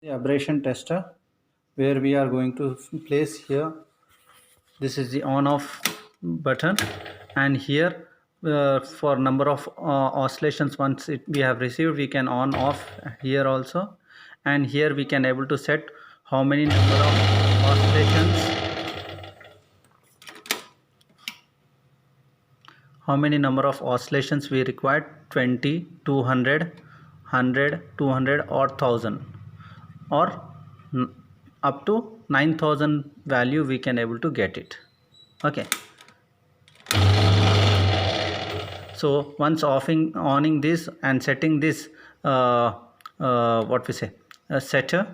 The abrasion tester, where we are going to place here, this is the on off button, and here for number of oscillations, once we have received, we can on off here also, and here we can able to set how many number of oscillations we require: 20, 200, 100, 200 or 1000, or up to 9000 value we can able to get it. Okay, so once owning this and setting this what we say setter,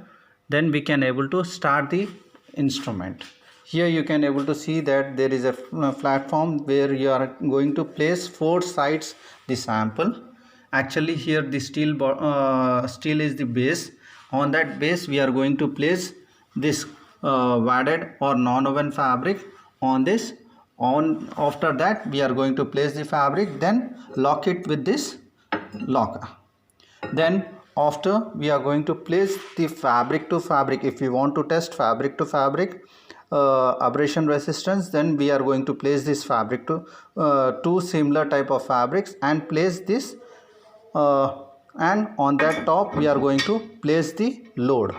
then we can able to start the instrument. Here you can able to see that there is a platform where you are going to place 4 sides the sample. Actually here the steel is the base. On that base we are going to place this wadded or non-woven fabric on this. After that we are going to place the fabric, then lock it with this locker. Then after we are going to place the fabric to fabric. If we want to test fabric to fabric abrasion resistance, then we are going to place this fabric to two similar type of fabrics and place this and on that top we are going to place the load.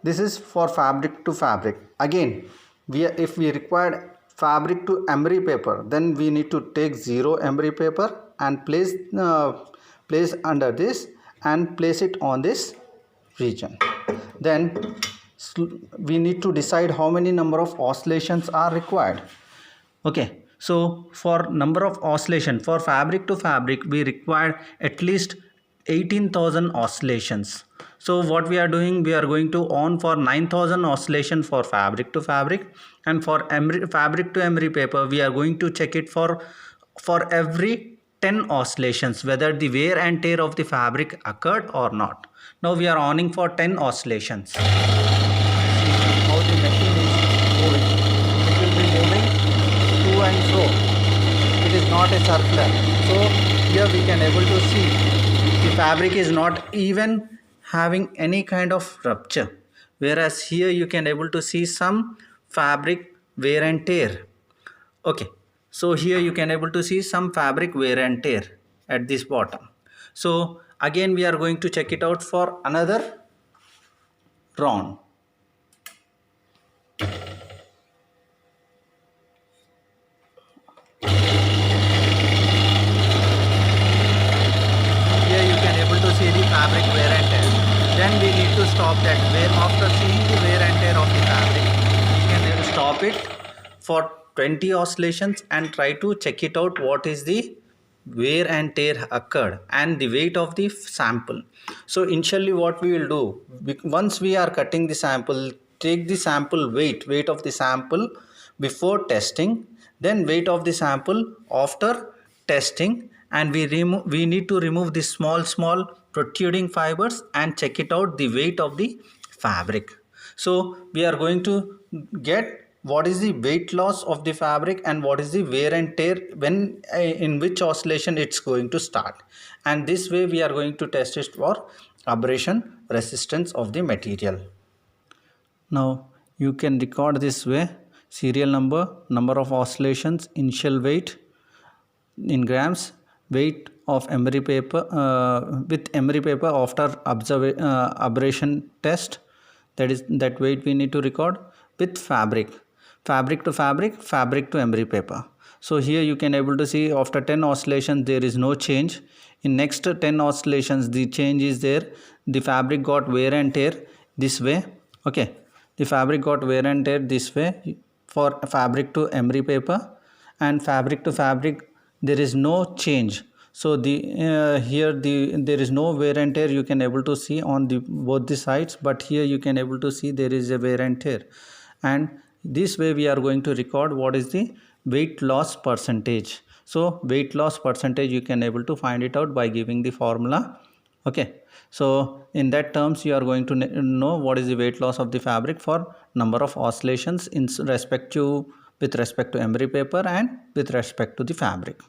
This is for fabric to fabric. Again, if we require fabric to emery paper, then we need to take 0 emery paper and place under this and place it on this region. Then we need to decide how many number of oscillations are required. Okay, so for number of oscillation for fabric to fabric, we require at least 18,000 oscillations. So what we are doing, we are going to on for 9,000 oscillation for fabric to fabric, and for fabric to emery paper we are going to check it for every 10 oscillations whether the wear and tear of the fabric occurred or not. Now we are owning for 10 oscillations. See how the machine is moving. It will be moving to and fro. It is not a circular. So here we can able to see the fabric is not even having any kind of rupture, whereas here you can able to see some fabric wear and tear. Okay, so here you can able to see some fabric wear and tear at this bottom. So again we are going to check it out for another round. Here you can able to see the fabric wear and tear. Then we need to stop that. After seeing the wear and tear of the fabric, we can stop it for 20 oscillations and try to check it out what is the wear and tear occurred and the weight of the sample. So initially what we will do, once we are cutting the sample, take the sample weight of the sample before testing, then weight of the sample after testing, and we need to remove the small protruding fibers and check it out the weight of the fabric. So we are going to get what is the weight loss of the fabric and what is the wear and tear when in which oscillation it's going to start, and this way we are going to test it for abrasion resistance of the material. Now you can record this way: serial number of oscillations, initial weight in grams, weight of emery paper with emery paper after abrasion test, that weight we need to record, with fabric to fabric to emery paper. So here you can able to see after 10 oscillations there is no change. In next 10 oscillations the change is there. The fabric got wear and tear this way. Okay, the fabric got wear and tear this way for fabric to emery paper, and fabric to fabric there is no change. So here there is no wear and tear you can able to see on both the sides, but here you can able to see there is a wear and tear, and this way we are going to record what is the weight loss percentage. So weight loss percentage you can able to find it out by giving the formula. Okay, so in that terms you are going to know what is the weight loss of the fabric for number of oscillations with respect to emery paper and with respect to the fabric.